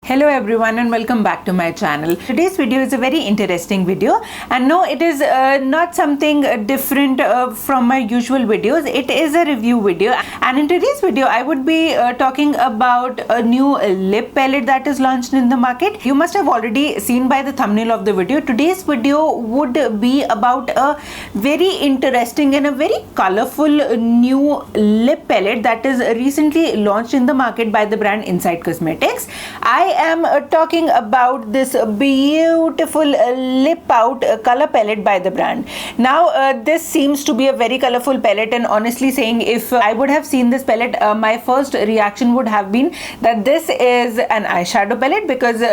Hello everyone and welcome back to my channel. Today's video is a very interesting video, and no, it is not something different from my usual videos. It is a review video, and in today's video I would be talking about a new lip palette that is launched in the market. You must have already seen by the thumbnail of the video. Today's video would be about a very interesting and a very colorful new lip palette that is recently launched in the market by the brand Inside Cosmetics. I am talking about this beautiful Lip Pout Color Palette by the brand. Now this seems to be a very colorful palette, and honestly saying, if I would have seen this palette, my first reaction would have been that this is an eyeshadow palette, because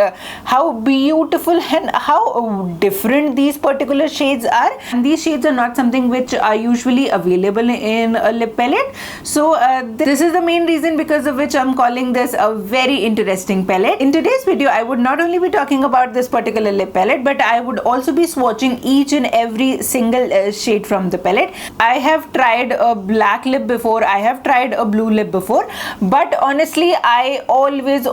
how beautiful and how different these particular shades are, and these shades are not something which are usually available in a lip palette. So this is the main reason because of which I'm calling this a very interesting palette. In today's video, I would not only be talking about this particular lip palette, but I would also be swatching each and every single shade from the palette. I have tried a black lip before, I have tried a blue lip before, but honestly I always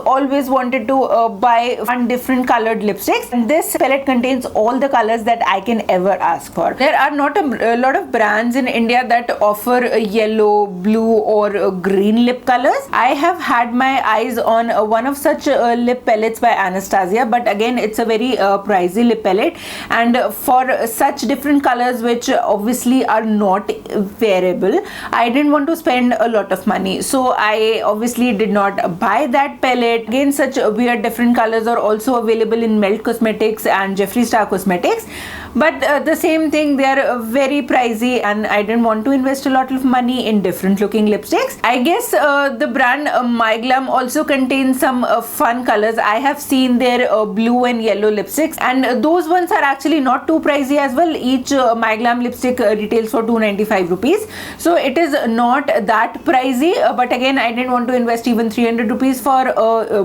wanted to buy one different colored lipsticks, and this palette contains all the colors that I can ever ask for. There are not a lot of brands in India that offer yellow, blue or green lip colors. I have had my eyes on one of such lip palettes by Anastasia, but again it's a very pricey lip palette, and for such different colors which obviously are not wearable, I didn't want to spend a lot of money, so I obviously did not buy that palette. Again, such weird different colors are also available in Melt Cosmetics and Jeffree Star Cosmetics, but the same thing, they are very pricey, and I didn't want to invest a lot of money in different looking lipsticks. I guess the brand My Glam also contains some fun colors. I have seen their blue and yellow lipsticks, and those ones are actually not too pricey as well. Each My Glam lipstick retails for 295 rupees, so it is not that pricey, but again I didn't want to invest even 300 rupees for a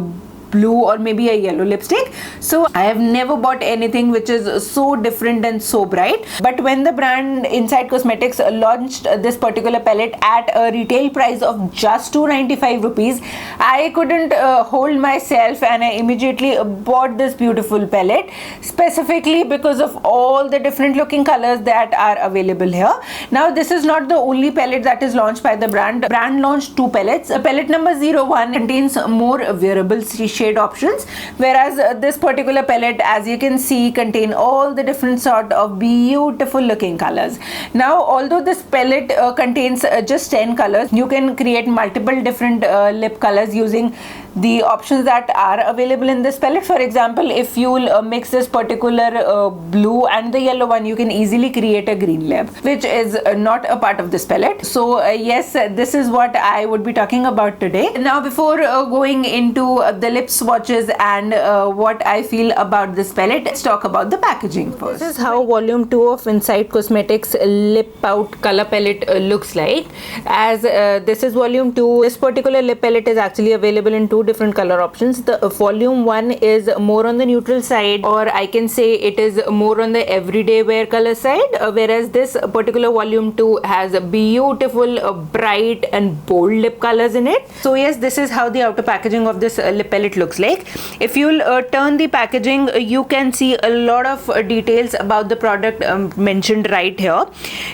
blue or maybe a yellow lipstick. So I have never bought anything which is so different and so bright. But when the brand Inside Cosmetics launched this particular palette at a retail price of just 295 rupees, I couldn't hold myself, and I immediately bought this beautiful palette, specifically because of all the different looking colors that are available here. Now this is not the only palette that is launched by the brand. The brand launched two palettes. Palette number 01 contains more wearable shade options, whereas this particular palette, as you can see, contain all the different sort of beautiful looking colors. Now although this palette contains just 10 colors, you can create multiple different lip colors using the options that are available in this palette. For example, if you'll mix this particular blue and the yellow one, you can easily create a green lip, which is not a part of this palette. So yes, this is what I would be talking about today. Now before going into the lip swatches and what I feel about this palette, let's talk about the packaging first. This is how volume 2 of Inside Cosmetics Lip Pout Color Palette looks like. As this is volume 2, this particular lip palette is actually available in two different color options. The volume 1 is more on the neutral side, or I can say it is more on the everyday wear color side, whereas this particular volume 2 has beautiful bright and bold lip colors in it. So yes, this is how the outer packaging of this lip palette looks like. If you'll turn the packaging, you can see a lot of details about the product mentioned right here.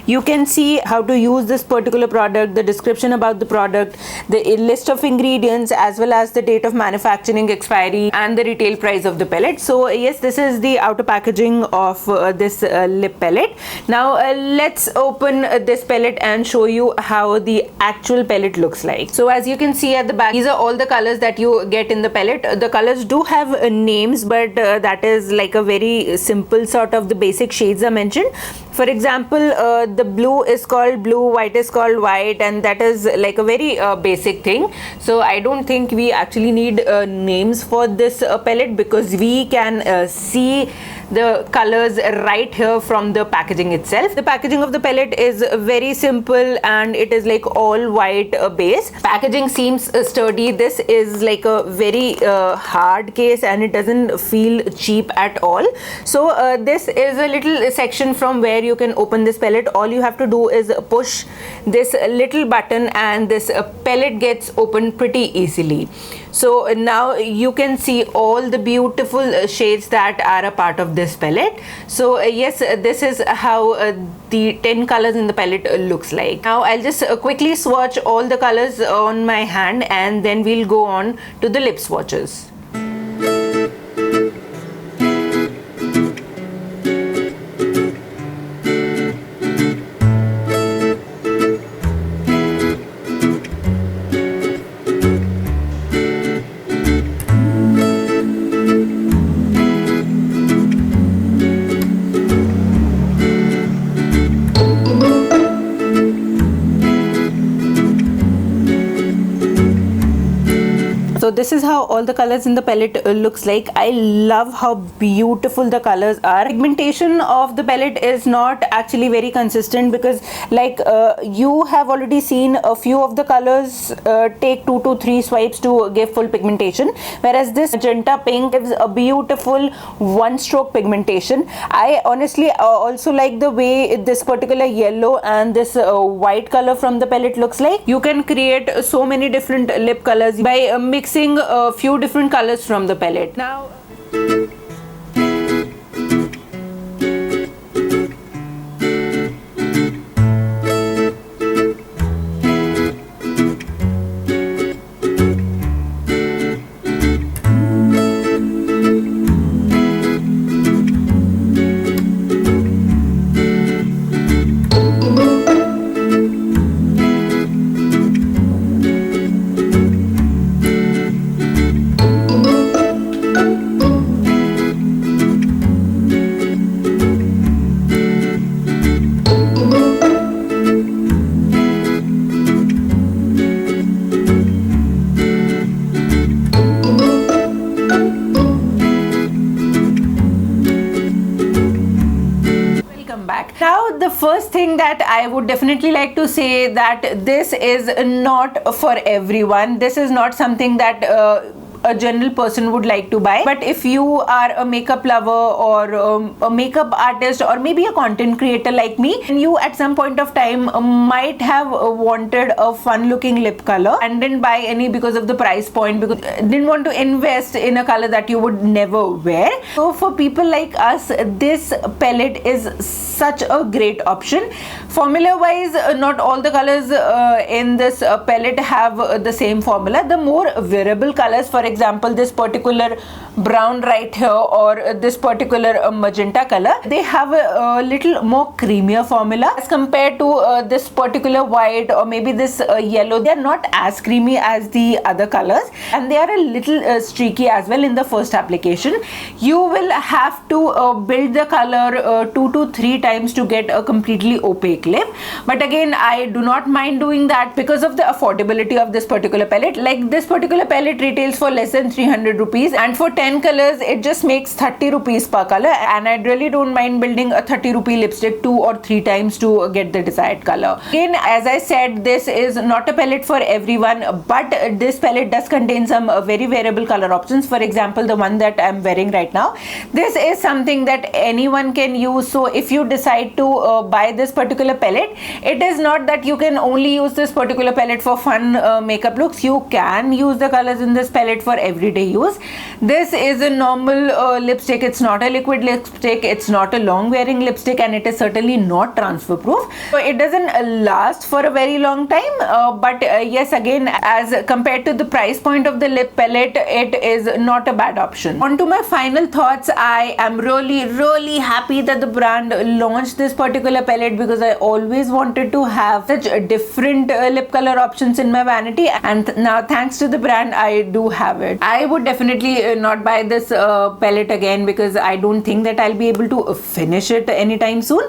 You can see how to use this particular product, the description about the product, the list of ingredients, as well as the date of manufacturing, expiry, and the retail price of the palette. So yes, this is the outer packaging of this lip palette. Now let's open this palette and show you how the actual palette looks like. So as you can see at the back, these are all the colors that you get in the palette. The colors do have names, but that is like a very simple sort of the basic shades are mentioned. For example, the blue is called blue, white is called white, and that is like a very basic thing. So I don't think we actually need names for this palette, because we can see the colors right here from the packaging itself. The packaging of the palette is very simple, and it is like all white base. Packaging seems sturdy. This is like a very hard case, and it doesn't feel cheap at all. So this is a little section from where you can open this palette. All you have to do is push this little button and this palette gets opened pretty easily. So now you can see all the beautiful shades that are a part of this palette. So yes, this is how the 10 colors in the palette looks like. Now I'll just quickly swatch all the colors on my hand, and then we'll go on to the lip swatches. So this is how all the colors in the palette looks like. I love how beautiful the colors are. Pigmentation of the palette is not actually very consistent, because like you have already seen a few of the colors take 2 to 3 swipes to give full pigmentation, whereas this magenta pink gives a beautiful one stroke pigmentation. I honestly also like the way this particular yellow and this white color from the palette looks like. You can create so many different lip colors by mixing a few different colors from the palette. Now Now the first thing that I would definitely like to say that this is not for everyone. This is not something that a general person would like to buy. But if you are a makeup lover or a makeup artist or maybe a content creator like me, and you at some point of time might have wanted a fun looking lip color and didn't buy any because of the price point, because didn't want to invest in a color that you would never wear. So for people like us, this palette is such a great option. Formula wise, not all the colors in this palette have the same formula. The more wearable colors, for example this particular brown right here or this particular magenta color, they have a little more creamier formula as compared to this particular white or maybe this yellow. They are not as creamy as the other colors, and they are a little streaky as well in the first application. You will have to build the color 2 to 3 times to get a completely opaque lip, but again I do not mind doing that because of the affordability of this particular palette. Like this particular palette retails for less than 300 rupees, and for 10 colors it just makes 30 rupees per color, and I really don't mind building a 30 rupee lipstick 2 or 3 times to get the desired color. Again, as I said, this is not a palette for everyone, but this palette does contain some very wearable color options. For example, the one that I'm wearing right now, this is something that anyone can use. So if you decide to buy this particular palette, it is not that you can only use this particular palette for fun makeup looks. You can use the colors in this palette for everyday use. This is a normal lipstick. It's not a liquid lipstick, it's not a long wearing lipstick, and it is certainly not transfer proof, so it doesn't last for a very long time, but yes, again, as compared to the price point of the lip palette, it is not a bad option. On to my final thoughts. I am really happy that the brand launched this particular palette, because I always wanted to have such different lip color options in my vanity, and now thanks to the brand I do have it. I would definitely not buy this palette again, because I don't think that I'll be able to finish it anytime soon.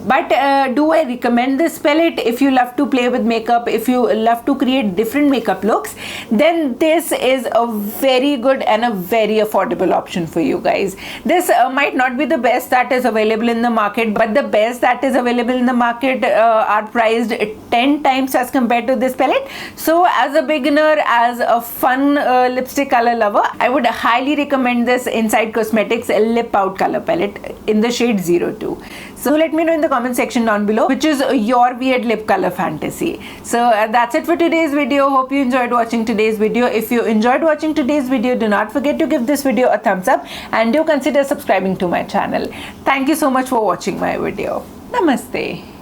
But do I recommend this palette? If you love to play with makeup, if you love to create different makeup looks, then this is a very good and a very affordable option for you guys. This might not be the best that is available in the market, but the best that is available in the market market are priced 10 times as compared to this palette. So as a beginner, as a fun lipstick color lover, I would highly recommend this Inside Cosmetics Lip Pout Color Palette in the shade 02. So let me know in the comment section down below which is your weird lip color fantasy. So that's it for today's video. Hope you enjoyed watching today's video. If you enjoyed watching today's video, do not forget to give this video a thumbs up and do consider subscribing to my channel. Thank you so much for watching my video. Namaste.